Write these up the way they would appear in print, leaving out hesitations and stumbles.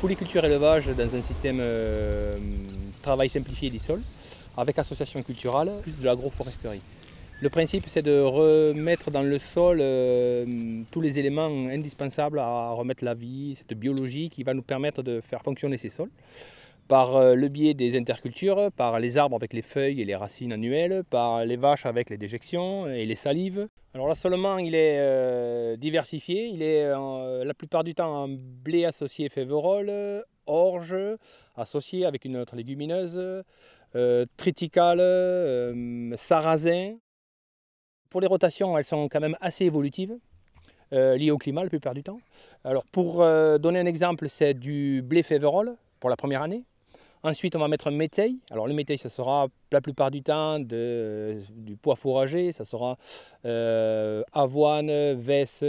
polyculture élevage dans un système travail simplifié des sols, avec association culturelle, plus de l'agroforesterie. Le principe, c'est de remettre dans le sol tous les éléments indispensables à remettre la vie, cette biologie qui va nous permettre de faire fonctionner ces sols, par le biais des intercultures, par les arbres avec les feuilles et les racines annuelles, par les vaches avec les déjections et les salives. Alors l'assolement, il est diversifié, il est la plupart du temps en blé associé féverole, orge associé avec une autre légumineuse, triticale, sarrasin. Pour les rotations, elles sont quand même assez évolutives, liées au climat la plupart du temps. Alors pour donner un exemple, c'est du blé féverole pour la première année. Ensuite, on va mettre un métail. Alors le métail, ça sera la plupart du temps du pois fourragé, ça sera avoine, vesse,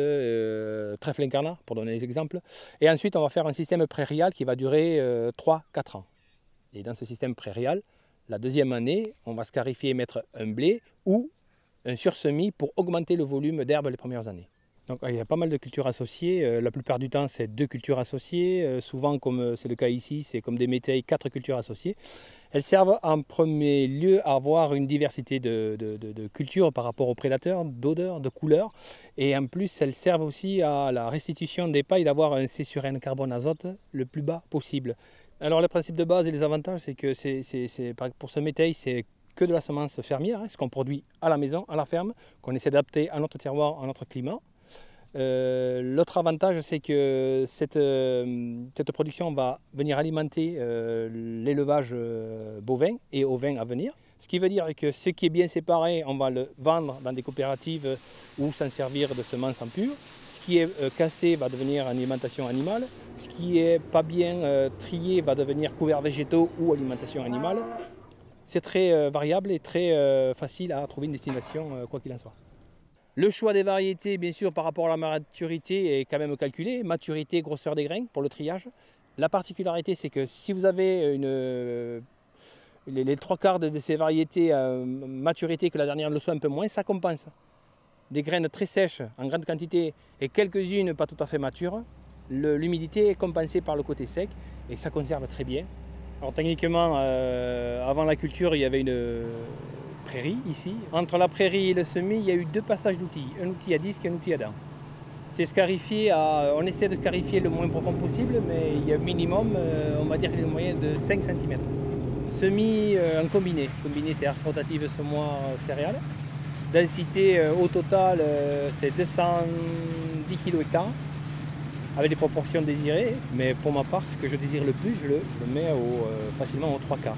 trèfle incarnat, pour donner des exemples. Et ensuite, on va faire un système prairial qui va durer 3-4 ans. Et dans ce système prairial, la deuxième année, on va scarifier et mettre un blé ou un sursemis pour augmenter le volume d'herbe les premières années. Donc, il y a pas mal de cultures associées. La plupart du temps, c'est 2 cultures associées. Souvent, comme c'est le cas ici, c'est comme des métailles, 4 cultures associées. Elles servent en premier lieu à avoir une diversité de cultures par rapport aux prédateurs, d'odeurs, de couleurs. Et en plus, elles servent aussi à la restitution des pailles, d'avoir un C sur N carbone azote le plus bas possible. Alors, le principe de base et les avantages, c'est que pour ce métail, c'est que de la semence fermière, ce qu'on produit à la maison, à la ferme, qu'on essaie d'adapter à notre terroir, à notre climat. L'autre avantage, c'est que cette production va venir alimenter l'élevage bovin et ovin à venir. Ce qui veut dire que ce qui est bien séparé, on va le vendre dans des coopératives ou s'en servir de semences en pur. Ce qui est cassé va devenir alimentation animale. Ce qui n'est pas bien trié va devenir couverts végétaux ou alimentation animale. C'est très variable et très facile à trouver une destination, quoi qu'il en soit. Le choix des variétés, bien sûr, par rapport à la maturité est quand même calculé. Maturité, grosseur des grains pour le triage. La particularité, c'est que si vous avez les 3/4 de ces variétés maturité, que la dernière le soit un peu moins, ça compense. Des graines très sèches en grande quantité et quelques-unes pas tout à fait matures, l'humidité est compensée par le côté sec et ça conserve très bien. Alors techniquement, avant la culture, il y avait une prairie ici. Entre la prairie et le semis, il y a eu 2 passages d'outils, un outil à disque et un outil à dents. C'est scarifié, on essaie de scarifier le moins profond possible, mais il y a un minimum, on va dire, une moyenne de 5 cm. Semis en combiné. Combiné, c'est herse rotative, semoir, céréales. Densité au total, c'est 210 kg hectare, avec des proportions désirées. Mais pour ma part, ce que je désire le plus, je le mets facilement aux 3/4.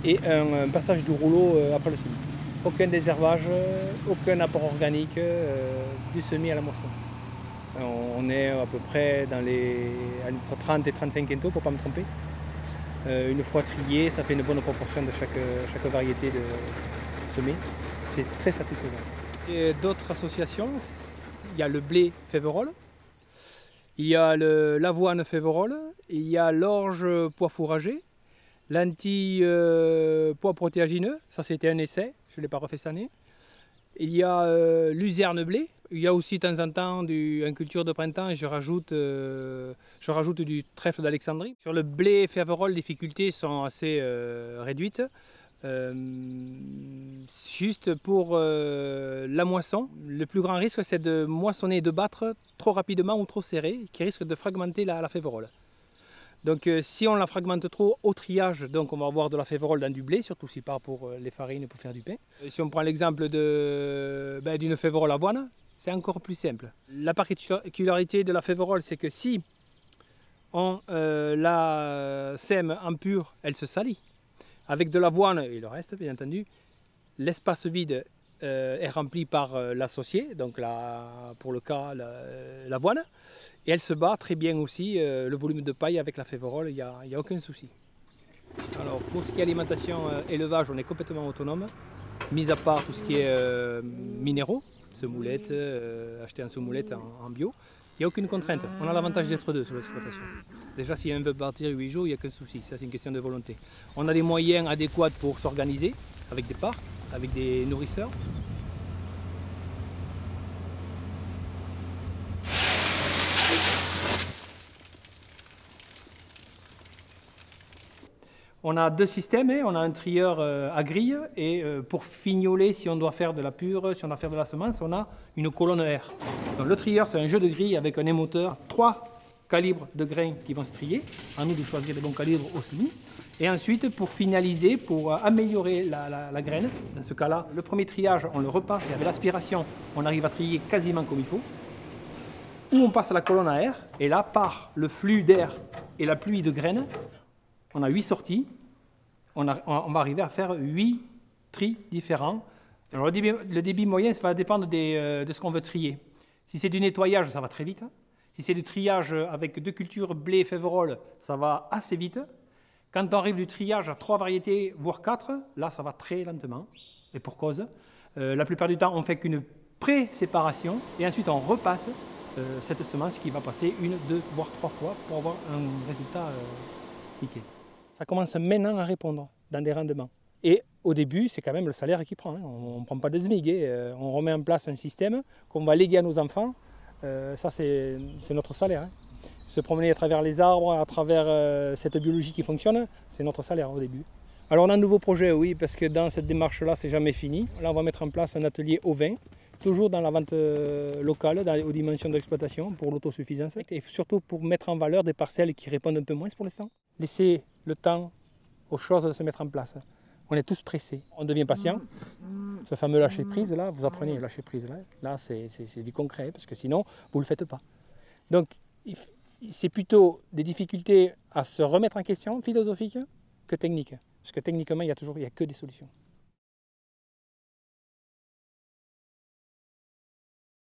Et un passage de rouleau après le semis. Aucun désherbage, aucun apport organique du semis à la moisson. On est à peu près entre 30 et 35 quintaux, pour ne pas me tromper. Une fois trié, ça fait une bonne proportion de chaque variété de semé. C'est très satisfaisant. Et d'autres associations, il y a le blé féverole, il y a l'avoine féverole, il y a l'orge pois fourragé, l'anti-pois protéagineux, ça c'était un essai, je ne l'ai pas refait cette année. Il y a luzerne blé, il y a aussi de temps en temps en culture de printemps, je rajoute du trèfle d'Alexandrie. Sur le blé féverole, les difficultés sont assez réduites. Juste pour la moisson, le plus grand risque c'est de moissonner et de battre trop rapidement ou trop serré, qui risque de fragmenter la féverole. Donc si on la fragmente trop au triage, donc on va avoir de la féverole dans du blé, surtout si part pour les farines pour faire du pain. Si on prend l'exemple d'une féverole avoine, c'est encore plus simple. La particularité de la féverole, c'est que si on la sème en pur, elle se salit. Avec de l'avoine et le reste, bien entendu, l'espace vide est rempli par l'associé, donc pour le cas l'avoine, et elle se bat très bien aussi, le volume de paille avec la féverole, il n'y a aucun souci. Alors pour ce qui est alimentation élevage, on est complètement autonome, mis à part tout ce qui est minéraux, semoulette, acheter en semoulette en bio. Il n'y a aucune contrainte, on a l'avantage d'être 2 sur l'exploitation. Déjà si un veut partir 8 jours, il n'y a qu'un souci, ça c'est une question de volonté. On a des moyens adéquats pour s'organiser, avec des parcs, avec des nourrisseurs. On a deux systèmes, on a un trieur à grille et pour fignoler, si on doit faire de la pure, si on doit faire de la semence, on a une colonne R. Donc, le trieur, c'est un jeu de grille avec un émoteur, 3 calibres de grains qui vont se trier. À nous de choisir les bons calibres au semis. Et ensuite, pour finaliser, pour améliorer la graine, dans ce cas-là, le premier triage, on le repasse et avec l'aspiration, on arrive à trier quasiment comme il faut. Ou on passe à la colonne à air, et là, par le flux d'air et la pluie de graines, on a 8 sorties, on va arriver à faire 8 tris différents. Alors, le débit moyen, ça va dépendre de ce qu'on veut trier. Si c'est du nettoyage, ça va très vite. Si c'est du triage avec 2 cultures, blé et févrole, ça va assez vite. Quand on arrive du triage à 3 variétés, voire 4, là, ça va très lentement, et pour cause. La plupart du temps, on ne fait qu'une pré-séparation, et ensuite on repasse cette semence qui va passer 1, 2, voire 3 fois pour avoir un résultat nickel. Ça commence maintenant à répondre dans des rendements. Et au début, c'est quand même le salaire qui prend. On ne prend pas de SMIC, on remet en place un système qu'on va léguer à nos enfants. Ça, c'est notre salaire. Se promener à travers les arbres, à travers cette biologie qui fonctionne, c'est notre salaire au début. Alors on a un nouveau projet, oui, parce que dans cette démarche-là, c'est jamais fini. Là, on va mettre en place un atelier au vin, toujours dans la vente locale, aux dimensions d'exploitation, pour l'autosuffisance, et surtout pour mettre en valeur des parcelles qui répondent un peu moins pour l'instant. Laisser le temps aux choses de se mettre en place. On est tous pressés, on devient patient. Ce fameux lâcher-prise, là, vous apprenez lâcher-prise, là c'est du concret, parce que sinon, vous ne le faites pas. Donc, c'est plutôt des difficultés à se remettre en question, philosophiques, que techniques. Parce que techniquement, il n'y a que des solutions.